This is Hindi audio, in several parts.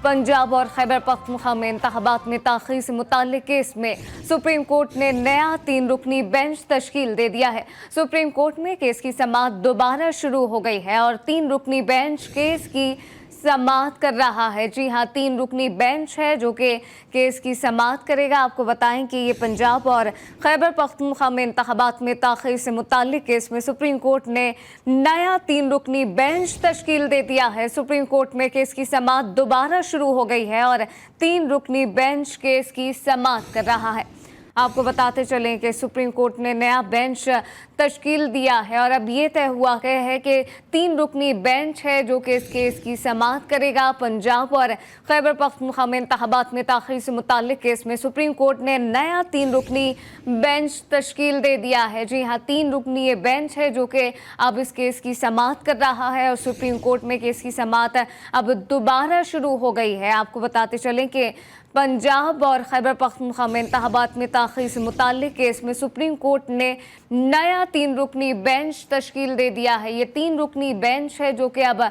पंजाब और खैबर पख्तूनख्वा में इंतखाबात में ताख़ीर से मुताल्लिक़ केस में सुप्रीम कोर्ट ने नया 3 रुकनी बेंच तश्कील दे दिया है। सुप्रीम कोर्ट में केस की समाअत दोबारा शुरू हो गई है और 3 रुकनी बेंच केस की समाअत कर रहा है। जी हाँ, 3 रुकनी बेंच है जो कि केस की समाअत करेगा। आपको बताएं कि ये पंजाब और खैबर पख्तूनख्वा में इंतखाबात में ताख़ीर से मुताल्लिक़ केस में सुप्रीम कोर्ट ने नया 3 रुकनी बेंच तश्कील दे दिया है। सुप्रीम कोर्ट में केस की समाअत दोबारा शुरू हो गई है और 3 रुकनी बेंच केस की समाअत कर रहा है। आपको बताते चलें कि सुप्रीम कोर्ट ने नया बेंच तश्कील दिया है और अब ये तय हुआ है कि 3 रुकनी बेंच है जो कि इस केस की समाअत करेगा। पंजाब और खैबर पख्तूनख्वा में इंतखाबात में ताख़ीर से मुताल्लिक़ केस में सुप्रीम कोर्ट ने नया 3 रुकनी बेंच तश्कील दे दिया है। जी हाँ, 3 रुकनी ये बेंच है जो कि अब इस केस की समाअत कर रहा है और सुप्रीम कोर्ट में केस की समाअत अब दोबारा शुरू हो गई है। आपको बताते चलें कि पंजाब और खैबर पख्तूनख्वा में इंतखाबात में ताख़ीर से मुताल्लिक़ केस में सुप्रीम कोर्ट ने नया 3 रुकनी बेंच तश्कील दे दिया है। ये 3 रुकनी बेंच है जो कि अब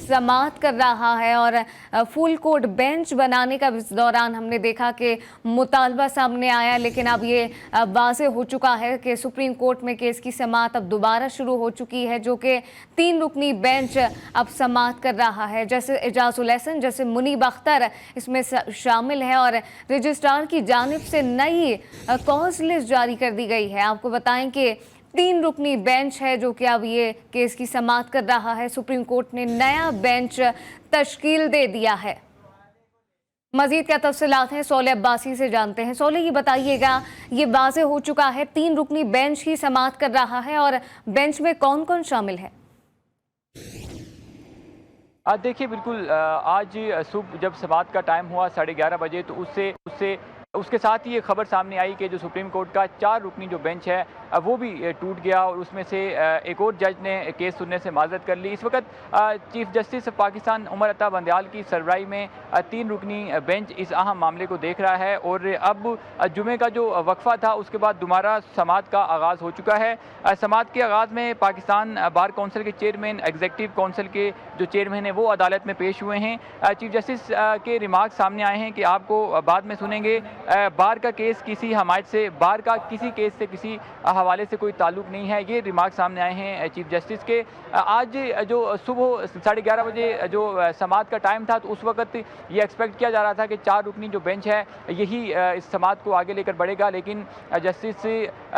समाअत कर रहा है और फुल कोर्ट बेंच बनाने का इस दौरान हमने देखा कि मुतालबा सामने आया, लेकिन अब ये वाज़ेह हो चुका है कि सुप्रीम कोर्ट में केस की समाअत अब दोबारा शुरू हो चुकी है जो कि 3 रुकनी बेंच अब समाअत कर रहा है। जैसे एजाजुल एहसन, जैसे मुनीब अख्तर इसमें शामिल है और रजिस्ट्रार की जानिब से नई कॉज लिस्ट जारी कर दी गई है। आपको बताएं कि 3 रुकनी बेंच है जो कि अब ये केस की समाअत कर रहा है। सुप्रीम कोर्ट ने नया बेंच तश्कील दे दिया है। मजीद क्या तफसीलात हैं सोले अब्बासी से जानते हैं। सोले, ये बताइएगा, ये वाज़ेह हो चुका है 3 रुकनी बेंच ही समाअत कर रहा है और बेंच में कौन कौन शामिल है? देखिए, बिल्कुल आज सुबह जब समाअत का टाइम हुआ 11:30 बजे, तो उसके साथ ही ये खबर सामने आई कि जो सुप्रीम कोर्ट का 4 रुकनी जो बेंच है वो भी टूट गया और उसमें से एक और जज ने केस सुनने से माजरत कर ली। इस वक्त chief justice of Pakistan Umar Ata Bandial की सरबराही में 3 रुकनी बेंच इस अहम मामले को देख रहा है और अब जुमे का जो वक्फा था उसके बाद दोबारा समाअत का आगाज़ हो चुका है। समाअत के आगाज़ में पाकिस्तान बार काउंसिल के चेयरमैन, एग्जीक्यूटिव काउंसिल के जो चेयरमैन हैं वो अदालत में पेश हुए हैं। चीफ जस्टिस के रिमार्क सामने आए हैं कि आपको बाद में सुनेंगे। बार का केस किसी हमायत से, बार का किसी केस से, किसी हवाले से कोई ताल्लुक नहीं है, ये रिमार्क सामने आए हैं चीफ जस्टिस के। आज जो सुबह 11:30 बजे जो समाअत का टाइम था तो उस वक्त ये एक्सपेक्ट किया जा रहा था कि 4 रुकनी जो बेंच है यही इस समाअत को आगे लेकर बढ़ेगा, लेकिन जस्टिस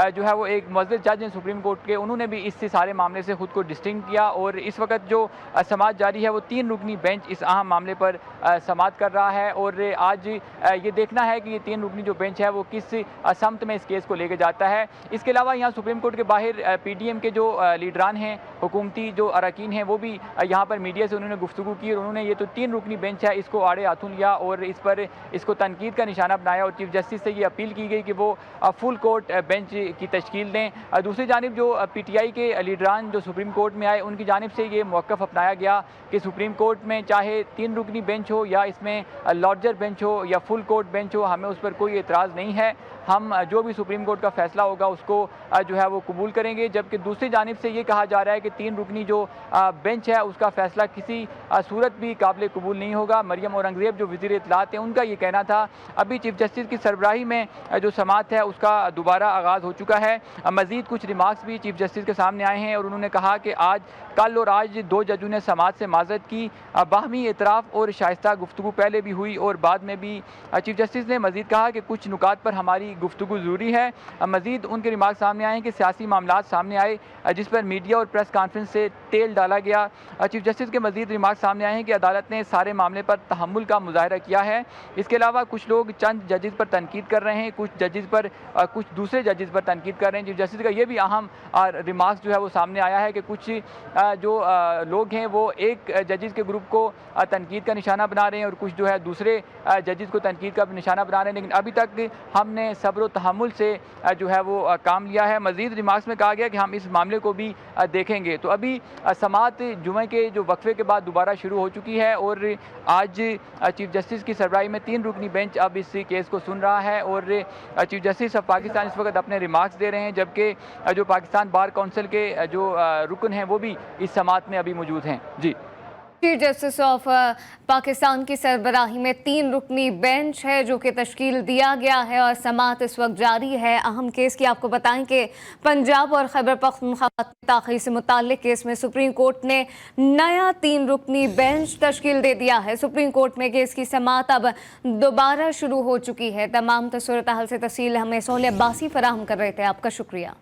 जो है वो एक मुअज़्ज़ज़ जज हैं सुप्रीम कोर्ट के, उन्होंने भी इस सारे मामले से खुद को डिस्टिंक्ट किया और इस वक्त जो समाअत जारी है वो 3 रुकनी बेंच इस अहम मामले पर समाअत कर रहा है और आज ये देखना है कि ये 3 रुकनी जो बेंच है वो किस समत में इस केस को लेके जाता है। इसके अलावा यहाँ सुप्रीम कोर्ट के बाहर पीडीएम के जो लीडरान हैं, हुकूमती जो अरकान हैं, वो भी यहाँ पर मीडिया से उन्होंने गुफ्तगू की और उन्होंने ये तो 3 रुकनी बेंच है इसको आड़े हाथों लिया और इस पर इसको तनकीद का निशाना बनाया और चीफ जस्टिस से ये अपील की गई कि वो फुल कोर्ट बेंच की तश्कील दें। दूसरी जानिब जो पीटीआई के लीडरान जो सुप्रीम कोर्ट में आए उनकी जानिब से ये मौक़िफ़ अपनाया गया कि सुप्रीम कोर्ट में चाहे 3 रुकनी बेंच हो या इसमें लार्जर बेंच हो या फुल कोर्ट बेंच हो, हमें उस पर कोई एतराज़ नहीं है। हम जो भी सुप्रीम कोर्ट का फैसला होगा उसको जो है वो कबूल करेंगे। जबकि दूसरी जानिब से ये कहा जा रहा है कि 3 रुकनी जो बेंच है उसका फैसला किसी सूरत भी काबिल कबूल नहीं होगा। मरियम औरंगज़ेब जो वज़ीर इत्तलात हैं उनका ये कहना था। अभी चीफ जस्टिस की सरबराही में जो समाअत है उसका दोबारा आगाज़ हो चुका है। मज़ीद कुछ रिमार्क्स भी चीफ जस्टिस के सामने आए हैं और उन्होंने कहा कि कल और आज 2 जजों ने समाअत से माज़रत की। बाहमी एतराफ़ और शाइस्ता गुफ्तगू पहले भी हुई और बाद में भी। चीफ जस्टिस ने मज़ीद कहा कि कुछ नुकात पर हमारी गुफ्तगू ज़रूरी है। मज़ीद उनके रिमार्क सामने आए हैं कि सियासी मामलात सामने आए जिस पर मीडिया और प्रेस कॉन्फ्रेंस से तेल डाला गया। चीफ जस्टिस के मज़ीद रिमार्क सामने आए हैं कि अदालत ने सारे मामले पर तहम्मुल का मुज़ाहरा किया है। इसके अलावा कुछ लोग चंद जजेस पर तनकीद कर रहे हैं, कुछ दूसरे जजेस पर तनकीद कर रहे हैं। चीफ जस्टिस का ये भी अहम रिमार्क जो है वो सामने आया है कि कुछ जो लोग हैं वो एक जजेस के ग्रुप को तनकीद का निशाना बना रहे हैं और कुछ जो है दूसरे जजेस को तनकीद का निशाना बना रहे हैं, लेकिन अभी तक हमने सब्र व तहम्मुल से जो है वो काम लिया है। मज़ीद रिमार्क्स में कहा गया कि हम इस मामले को भी देखेंगे। तो अभी समाअत जुमे के जो वक्फे के बाद दोबारा शुरू हो चुकी है और आज चीफ जस्टिस की सरबराही में 3 रुकनी बेंच अब इस केस को सुन रहा है और चीफ जस्टिस ऑफ पाकिस्तान इस वक्त अपने रिमार्क्स दे रहे हैं, जबकि जो पाकिस्तान बार काउंसिल के जो रुकन हैं वो भी इस समाअत में अभी मौजूद हैं। जी। चीफ जस्टिस ऑफ पाकिस्तान की सरबराही में 3 रुकनी बेंच है जो कि तश्कील दिया गया है और समाअत इस वक्त जारी है। अहम केस की आपको बताएं कि पंजाब और खैबर पख्तूनख्वा ताख़ीर से मुताल्लिक केस में सुप्रीम कोर्ट ने नया 3 रुकनी बेंच तश्कील दे दिया है। सुप्रीम कोर्ट में केस की समाअत अब दोबारा शुरू हो चुकी है। तमाम सूरत हाल से तफसील हमें सोहेल अब्बासी फराहम कर रहे थे। आपका शुक्रिया।